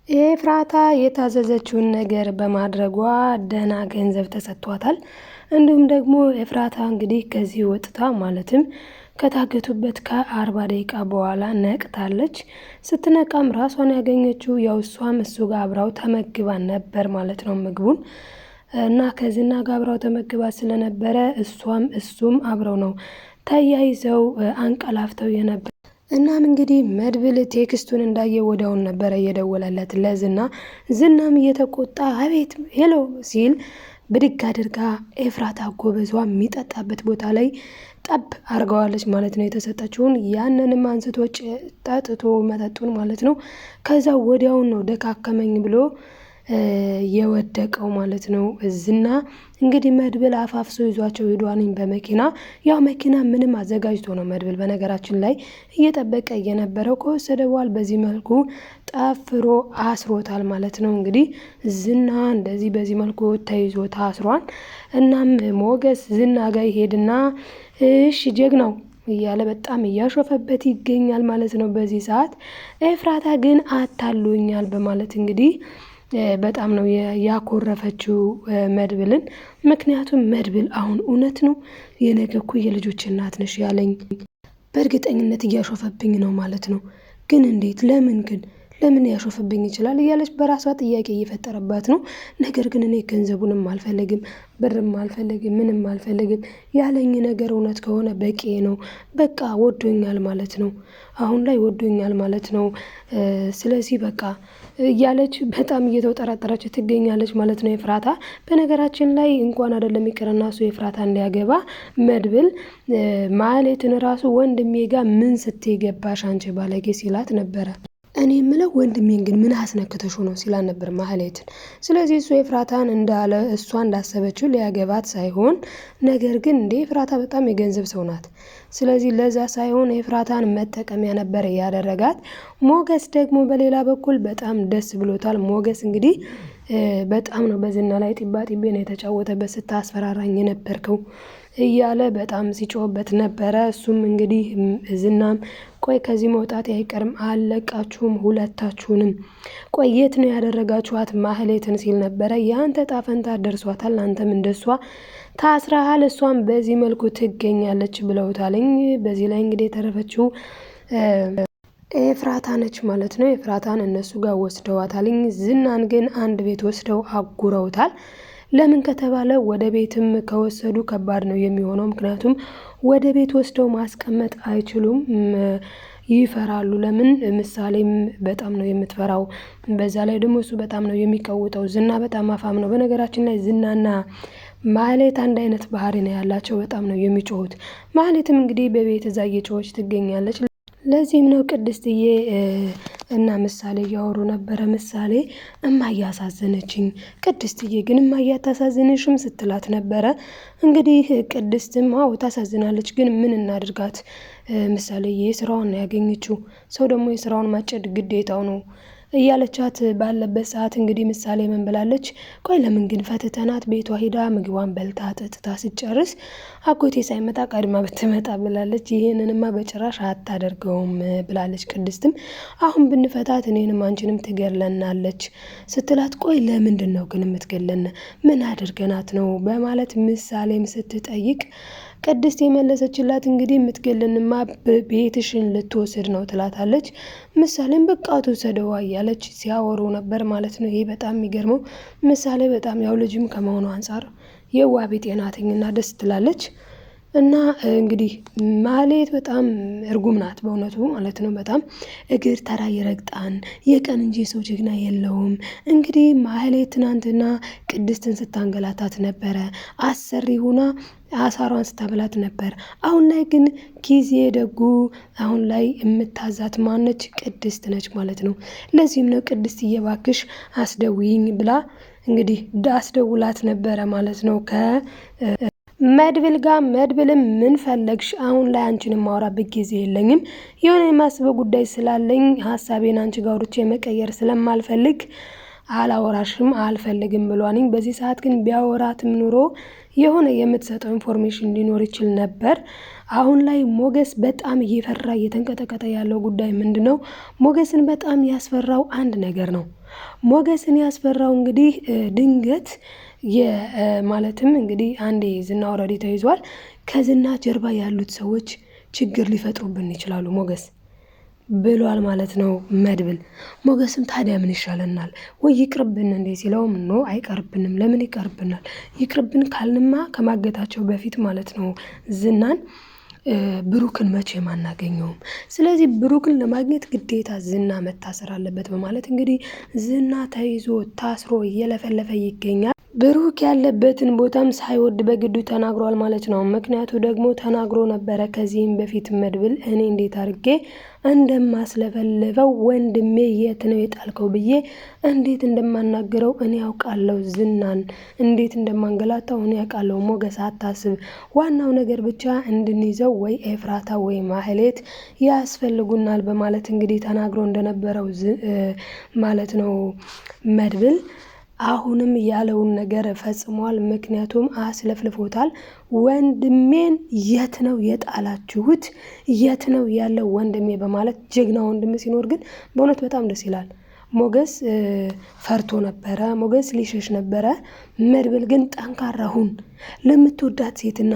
ኤፍራታ የታዘዘችውን ነገር በማድረጓ ደህና ገንዘብ ተሰጥቷታል። እንዲሁም ደግሞ ኤፍራታ እንግዲህ ከዚህ ወጥታ ማለትም ከታገቱበት ከ40 ደቂቃ በኋላ ነቅታለች። ስትነቃም ራሷን ያገኘችው ያው እሷም እሱ ጋር አብራው ተመግባ ነበር ማለት ነው ምግቡን እና ከዚህና ጋር አብራው ተመግባ ስለነበረ እሱም አብረው ነው ተያይዘው አንቀላፍተው የነበር። እናም እንግዲህ መድብል ቴክስቱን እንዳየ ወዲያውን ነበረ እየደወለለት ለዝና። ዝናም እየተቆጣ አቤት ሄሎ ሲል ብድግ አድርጋ ኤፍራታ ጎበዟ የሚጠጣበት ቦታ ላይ ጠብ አርገዋለች ማለት ነው። የተሰጠችውን ያንንም አንስቶ ጠጥቶ መጠጡን ማለት ነው። ከዛ ወዲያውን ነው ደካከመኝ ብሎ የወደቀው ማለት ነው። ዝና እንግዲህ መድብል አፋፍሶ ይዟቸው ሄዷንኝ በመኪና ያው መኪና ምንም አዘጋጅቶ ነው መድብል በነገራችን ላይ እየጠበቀ የነበረው። ከወሰደ በኋላ በዚህ መልኩ ጠፍሮ አስሮታል ማለት ነው። እንግዲህ ዝና እንደዚህ በዚህ መልኩ ተይዞ ታስሯል። እናም ሞገስ ዝና ጋር ይሄድና እሺ ጀግናው እያለ በጣም እያሾፈበት ይገኛል ማለት ነው። በዚህ ሰዓት ኤፍራታ ግን አታሉኛል በማለት እንግዲህ በጣም ነው ያኮረፈችው መድብልን። ምክንያቱም መድብል አሁን እውነት ነው የነገ እኮ የልጆች እናት ነሽ ያለኝ በእርግጠኝነት እያሾፈብኝ ነው ማለት ነው። ግን እንዴት ለምን ያሾፍብኝ ይችላል እያለች በራሷ ጥያቄ እየፈጠረባት ነው። ነገር ግን እኔ ገንዘቡንም አልፈልግም፣ ብርም አልፈልግም፣ ምንም አልፈልግም። ያለኝ ነገር እውነት ከሆነ በቂ ነው። በቃ ወዶኛል ማለት ነው። አሁን ላይ ወዶኛል ማለት ነው። ስለዚህ በቃ እያለች በጣም እየተወጠራጠረች ትገኛለች ማለት ነው ኤፍራታ። በነገራችን ላይ እንኳን አይደለም ይቅርና እሱ ኤፍራታ እንዲያገባ መድብል ማህሌትን ራሱ ወንድሜ ጋር ምን ስትይ ገባሽ አንቺ ባለጌ ሲላት ነበረ። እኔ የምለው ወንድሜን ግን ምን አስነክተሽ ነው ሲላን ነበር ማህሌትን። ስለዚህ እሱ ኤፍራታን እንዳለ እሷ እንዳሰበችው ሊያገባት ሳይሆን ነገር ግን እንደ ኤፍራታ በጣም የገንዘብ ሰው ናት። ስለዚህ ለዛ ሳይሆን ኤፍራታን መጠቀሚያ ነበር ያደረጋት። ሞገስ ደግሞ በሌላ በኩል በጣም ደስ ብሎታል። ሞገስ እንግዲህ በጣም ነው በዝና ላይ ጢባ ጢቤ ነው የተጫወተበት። ስታስፈራራኝ የነበርከው እያለ በጣም ሲጮህበት ነበረ። እሱም እንግዲህ ዝናም ቆይ ከዚህ መውጣት አይቀርም አለቃችሁም ሁለታችሁንም፣ ቆይ የት ነው ያደረጋችኋት ማህሌትን ሲል ነበረ። ያንተ ጣፈንታ ደርሷታል፣ አንተም እንደሷ ታስራሃል፣ እሷም በዚህ መልኩ ትገኛለች ብለውታለኝ። በዚህ ላይ እንግዲህ የተረፈችው ኤፍራታ ነች ማለት ነው። ኤፍራታን እነሱ ጋር ወስደዋታልኝ። ዝናን ግን አንድ ቤት ወስደው አጉረውታል። ለምን ከተባለ ወደ ቤትም ከወሰዱ ከባድ ነው የሚሆነው። ምክንያቱም ወደ ቤት ወስደው ማስቀመጥ አይችሉም፣ ይፈራሉ። ለምን ምሳሌም በጣም ነው የምትፈራው። በዛ ላይ ደግሞ እሱ በጣም ነው የሚቀውጠው። ዝና በጣም አፋም ነው። በነገራችን ላይ ዝናና ማህሌት አንድ አይነት ባህሪ ነው ያላቸው። በጣም ነው የሚጮሁት። ማህሌትም እንግዲህ በቤት እዛ እየጮኸች ትገኛለች። ለዚህም ነው ቅድስትዬ እና ምሳሌ እያወሩ ነበረ። ምሳሌ እማዬ አሳዘነችኝ፣ ቅድስትዬ ግን እማዬ አታሳዝንሽም ስትላት ነበረ። እንግዲህ ቅድስትም አዎ ታሳዝናለች፣ ግን ምን እናድርጋት ምሳሌ የስራዋን ነው ያገኘችው፣ ሰው ደግሞ የስራውን ማጨድ ግዴታው ነው እያለቻት ባለበት ሰዓት እንግዲህ ምሳሌ ምን ብላለች? ቆይ ለምን ግን ፈትተናት ቤቷ ሄዳ ምግቧን በልታ ጠጥታ ስጨርስ አጎቴ ሳይመጣ ቀድማ ብትመጣ ብላለች። ይህንንማ በጭራሽ አታደርገውም ብላለች። ቅድስትም አሁን ብንፈታት እኔንም አንቺንም ትገለናለች ስትላት፣ ቆይ ለምንድን ነው ግን የምትገለን? ምን አድርገናት ነው በማለት ምሳሌም ስትጠይቅ ቅድስት የመለሰችላት እንግዲህ የምትገልንማ ቤትሽን ልትወስድ ነው ትላታለች። ምሳሌም በቃ ትወሰደዋ እያለች ሲያወሩ ነበር ማለት ነው። ይሄ በጣም የሚገርመው ምሳሌ በጣም ያው ልጅም ከመሆኑ አንጻር የዋህ ቤት ናትኝና ደስ ትላለች። እና እንግዲህ ማህሌት በጣም እርጉም ናት በእውነቱ ማለት ነው። በጣም እግር ተራ ይረግጣን የቀን እንጂ ሰው ጀግና የለውም። እንግዲህ ማህሌት ትናንትና ቅድስትን ስታንገላታት ነበረ። አሰሪ ሁና አሳሯን ስታበላት ነበር። አሁን ላይ ግን ጊዜ ደጉ አሁን ላይ የምታዛት ማነች? ቅድስት ነች ማለት ነው። ለዚህም ነው ቅድስት እየባክሽ አስደውይኝ ብላ እንግዲህ አስደውላት ነበረ ማለት ነው መድብል ጋር። መድብልም ምን ፈለግሽ? አሁን ላይ አንቺን ማውራበት ጊዜ የለኝም፣ የሆነ የማስበው ጉዳይ ስላለኝ ሀሳቤን አንቺ ጋር ወርቼ መቀየር ስለማልፈልግ አላወራሽም አልፈልግም ብሏንኝ። በዚህ ሰዓት ግን ቢያወራትም ኑሮ የሆነ የምትሰጠው ኢንፎርሜሽን ሊኖር ይችል ነበር። አሁን ላይ ሞገስ በጣም እየፈራ እየተንቀጠቀጠ ያለው ጉዳይ ምንድነው? ሞገስን በጣም ያስፈራው አንድ ነገር ነው። ሞገስን ያስፈራው እንግዲህ ድንገት ማለትም እንግዲህ አንዴ ዝና ኦልሬዲ ተይዟል። ከዝና ጀርባ ያሉት ሰዎች ችግር ሊፈጥሩብን ይችላሉ ሞገስ ብሏል ማለት ነው መድብል። ሞገስም ታዲያ ምን ይሻለናል ወይ ይቅርብን እንዴ ሲለውም ኖ አይቀርብንም። ለምን ይቀርብናል? ይቅርብን ካልንማ ከማገታቸው በፊት ማለት ነው ዝናን ብሩክን መቼም አናገኘውም። ስለዚህ ብሩክን ለማግኘት ግዴታ ዝና መታሰር አለበት በማለት እንግዲህ ዝና ተይዞ ታስሮ እየለፈለፈ ይገኛል። ብሩክ ያለበትን ቦታም ሳይወድ በግዱ ተናግሯል ማለት ነው። ምክንያቱ ደግሞ ተናግሮ ነበረ ከዚህም በፊት መድብል እኔ እንዴት አድርጌ እንደማስለፈልፈው ወንድሜ የት ነው የጣልከው ብዬ እንዴት እንደማናገረው እኔ ያውቃለሁ። ዝናን እንዴት እንደማንገላታው እኔ ያውቃለሁ። ሞገስ አታስብ፣ ዋናው ነገር ብቻ እንድንይዘው ወይ ኤፍራታ ወይ ማህሌት ያስፈልጉናል በማለት እንግዲህ ተናግሮ እንደነበረው ማለት ነው መድብል አሁንም ያለውን ነገር ፈጽሟል። ምክንያቱም አስለፍልፎታል። ወንድሜን የት ነው የጣላችሁት? የት ነው ያለው ወንድሜ በማለት ጀግና ወንድም ሲኖር ግን በእውነት በጣም ደስ ይላል። ሞገስ ፈርቶ ነበረ። ሞገስ ሊሸሽ ነበረ። መድብል ግን ጠንካራ ሁን፣ ለምትወዳት ሴትና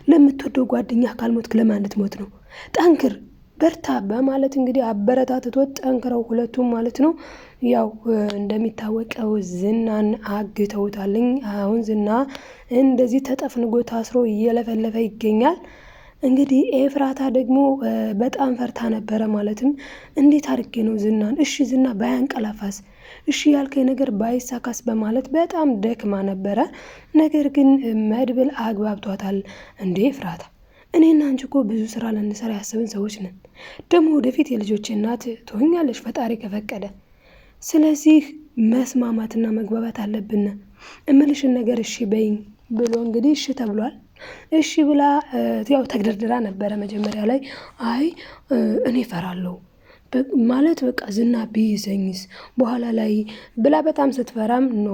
ለምትወደው ጓደኛ ካልሞትክ ለማን ልትሞት ነው? ጠንክር በርታ በማለት እንግዲህ አበረታትቶት ጠንክረው ሁለቱም ማለት ነው። ያው እንደሚታወቀው ዝናን አግተውታልኝ። አሁን ዝና እንደዚህ ተጠፍንጎ ታስሮ እየለፈለፈ ይገኛል። እንግዲህ ኤፍራታ ደግሞ በጣም ፈርታ ነበረ። ማለትም እንዴት አድርጌ ነው ዝናን ዝና ባያንቀላፋስ፣ ያልከኝ ነገር ባይሳካስ በማለት በጣም ደክማ ነበረ። ነገር ግን መድብል አግባብቷታል። እንዴ ኤፍራታ እኔና አንቺ እኮ ብዙ ስራ ልንሰራ ያሰብን ሰዎች ነን። ደግሞ ወደፊት የልጆች እናት ትሆኛለሽ ፈጣሪ ከፈቀደ። ስለዚህ መስማማትና መግባባት አለብን። እምልሽን ነገር በይኝ ብሎ እንግዲህ ተብሏል። ብላ ያው ተግደርድራ ነበረ መጀመሪያ ላይ። አይ እኔ ፈራለሁ ማለት በቃ ዝና ቢይዘኝስ በኋላ ላይ ብላ በጣም ስትፈራም ኖ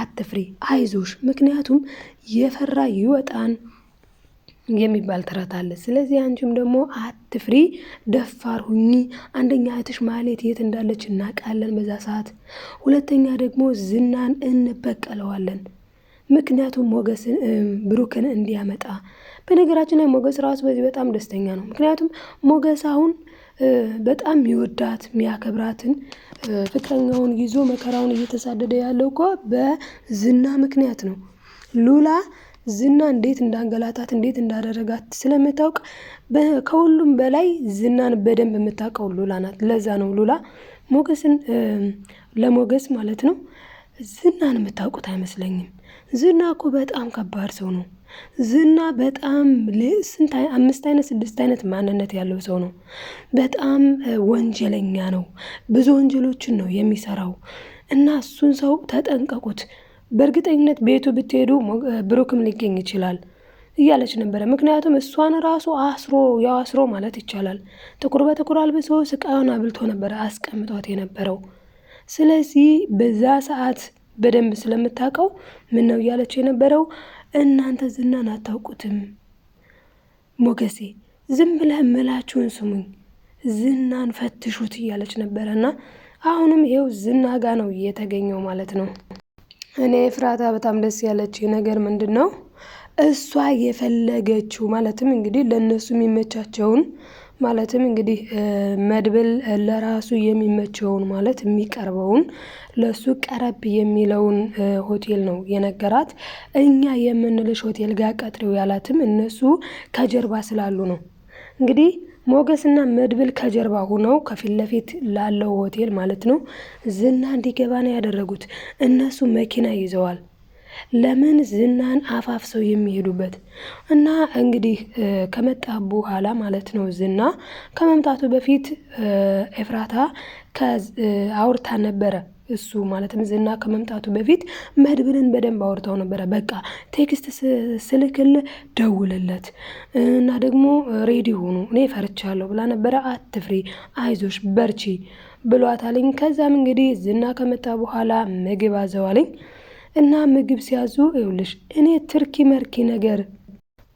አትፍሪ፣ አይዞሽ፣ ምክንያቱም የፈራ ይወጣን የሚባል ተረት አለ። ስለዚህ አንቺም ደግሞ አትፍሪ፣ ደፋር ሁኚ። አንደኛ እህትሽ ማህሌት የት እንዳለች እናውቃለን በዛ ሰዓት። ሁለተኛ ደግሞ ዝናን እንበቀለዋለን። ምክንያቱም ሞገስን ብሩክን እንዲያመጣ። በነገራችን ላይ ሞገስ ራሱ በዚህ በጣም ደስተኛ ነው። ምክንያቱም ሞገስ አሁን በጣም የሚወዳት የሚያከብራትን ፍቅረኛውን ይዞ መከራውን እየተሳደደ ያለው እኮ በዝና ምክንያት ነው። ሉላ ዝና እንዴት እንዳንገላታት እንዴት እንዳደረጋት ስለምታውቅ ከሁሉም በላይ ዝናን በደንብ የምታውቀው ሉላ ናት። ለዛ ነው ሉላ ሞገስን ለሞገስ ማለት ነው ዝናን የምታውቁት አይመስለኝም። ዝና እኮ በጣም ከባድ ሰው ነው። ዝና በጣም 5 አይነት 6 አይነት ማንነት ያለው ሰው ነው። በጣም ወንጀለኛ ነው። ብዙ ወንጀሎችን ነው የሚሰራው እና እሱን ሰው ተጠንቀቁት። በእርግጠኝነት ቤቱ ብትሄዱ ብሩክም ሊገኝ ይችላል እያለች ነበረ። ምክንያቱም እሷን ራሱ አስሮ ማለት ይቻላል ጥቁር በጥቁር አልብሶ ስቃዩን አብልቶ ነበረ አስቀምጧት የነበረው። ስለዚህ በዛ ሰዓት በደንብ ስለምታውቀው ምን ነው እያለች የነበረው? እናንተ ዝናን አታውቁትም ሞገሴ፣ ዝም ብለህ ምላችሁን ስሙኝ፣ ዝናን ፈትሹት እያለች ነበረና አሁንም ይሄው ዝና ጋ ነው የተገኘው ማለት ነው። እኔ ኤፍራታ በጣም ደስ ያለች ነገር ምንድን ነው እሷ የፈለገችው ማለትም እንግዲህ ለእነሱ የሚመቻቸውን ማለትም እንግዲህ መድብል ለራሱ የሚመቸውን ማለት የሚቀርበውን ለሱ ቀረብ የሚለውን ሆቴል ነው የነገራት። እኛ የምንልሽ ሆቴል ጋር ቀጥሬው ያላትም እነሱ ከጀርባ ስላሉ ነው። እንግዲህ ሞገስና መድብል ከጀርባ ሆነው ከፊት ለፊት ላለው ሆቴል ማለት ነው ዝና እንዲገባ ነው ያደረጉት። እነሱ መኪና ይዘዋል። ለምን ዝናን አፋፍሰው የሚሄዱበት እና እንግዲህ ከመጣ በኋላ ማለት ነው ዝና ከመምጣቱ በፊት ኤፍራታ አውርታ ነበረ። እሱ ማለትም ዝና ከመምጣቱ በፊት መድብልን በደንብ አውርታው ነበረ። በቃ ቴክስት ስልክል ደውልለት እና ደግሞ ሬዲ ሆኑ እኔ ፈርቻለሁ ብላ ነበረ። አትፍሪ፣ አይዞሽ፣ በርቺ ብሏታለኝ። ከዛም እንግዲህ ዝና ከመጣ በኋላ ምግብ አዘዋለኝ እና ምግብ ሲያዙ ይኸውልሽ እኔ ትርኪ መርኪ ነገር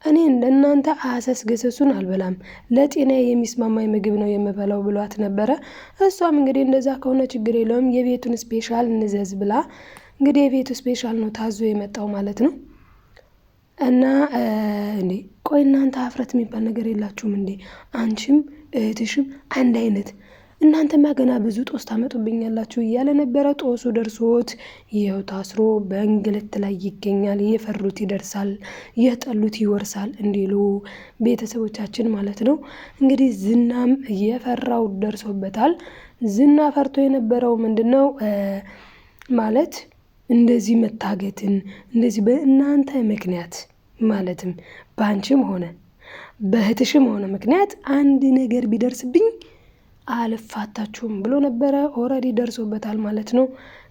እኔ እንደናንተ አሰስ ገሰሱን አልበላም፣ ለጤና የሚስማማኝ ምግብ ነው የምበላው ብሏት ነበረ። እሷም እንግዲህ እንደዛ ከሆነ ችግር የለውም የቤቱን ስፔሻል እንዘዝ ብላ እንግዲህ የቤቱ ስፔሻል ነው ታዞ የመጣው ማለት ነው። እና እንዴ ቆይ እናንተ ሀፍረት የሚባል ነገር የላችሁም እንዴ? አንቺም እህትሽም አንድ አይነት እናንተማ ገና ብዙ ጦስ ታመጡብኛላችሁ እያለ ነበረ። ጦሱ ደርሶት ይኸው ታስሮ በእንግልት ላይ ይገኛል። የፈሩት ይደርሳል፣ የጠሉት ይወርሳል እንዲሉ ቤተሰቦቻችን ማለት ነው። እንግዲህ ዝናም የፈራው ደርሶበታል። ዝና ፈርቶ የነበረው ምንድን ነው ማለት እንደዚህ መታገትን እንደዚህ በእናንተ ምክንያት ማለትም በአንቺም ሆነ በእህትሽም ሆነ ምክንያት አንድ ነገር ቢደርስብኝ አልፋታችሁም ብሎ ነበረ። ኦልሬዲ ደርሶበታል ማለት ነው።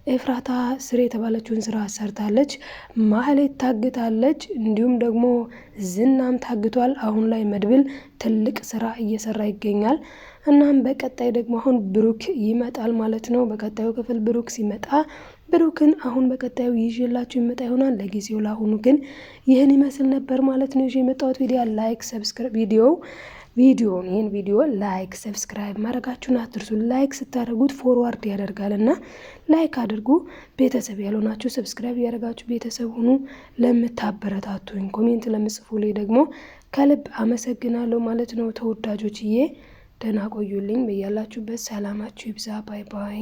ኤፍራታ ስር የተባለችውን ስራ ሰርታለች። ማህሌት ታግታለች። እንዲሁም ደግሞ ዝናም ታግቷል። አሁን ላይ መድብል ትልቅ ስራ እየሰራ ይገኛል። እናም በቀጣይ ደግሞ አሁን ብሩክ ይመጣል ማለት ነው። በቀጣዩ ክፍል ብሩክ ሲመጣ ብሩክን አሁን በቀጣዩ ይዤላችሁ ይመጣ ይሆናል። ለጊዜው ለአሁኑ ግን ይህን ይመስል ነበር ማለት ነው። ይዤ የመጣሁት ቪዲዮ ላይክ ሰብስክራይብ ይህን ቪዲዮ ላይክ ሰብስክራይብ ማድረጋችሁን አትርሱ። ላይክ ስታደርጉት ፎርዋርድ ያደርጋልና ላይክ አድርጉ። ቤተሰብ ያልሆናችሁ ሰብስክራይብ ያደርጋችሁ ቤተሰብ ሁኑ። ለምታበረታቱኝ ኮሜንት ለምጽፉልኝ ደግሞ ከልብ አመሰግናለሁ ማለት ነው። ተወዳጆችዬ ደህና ቆዩልኝ። በያላችሁበት ሰላማችሁ ይብዛ። ባይ ባይ።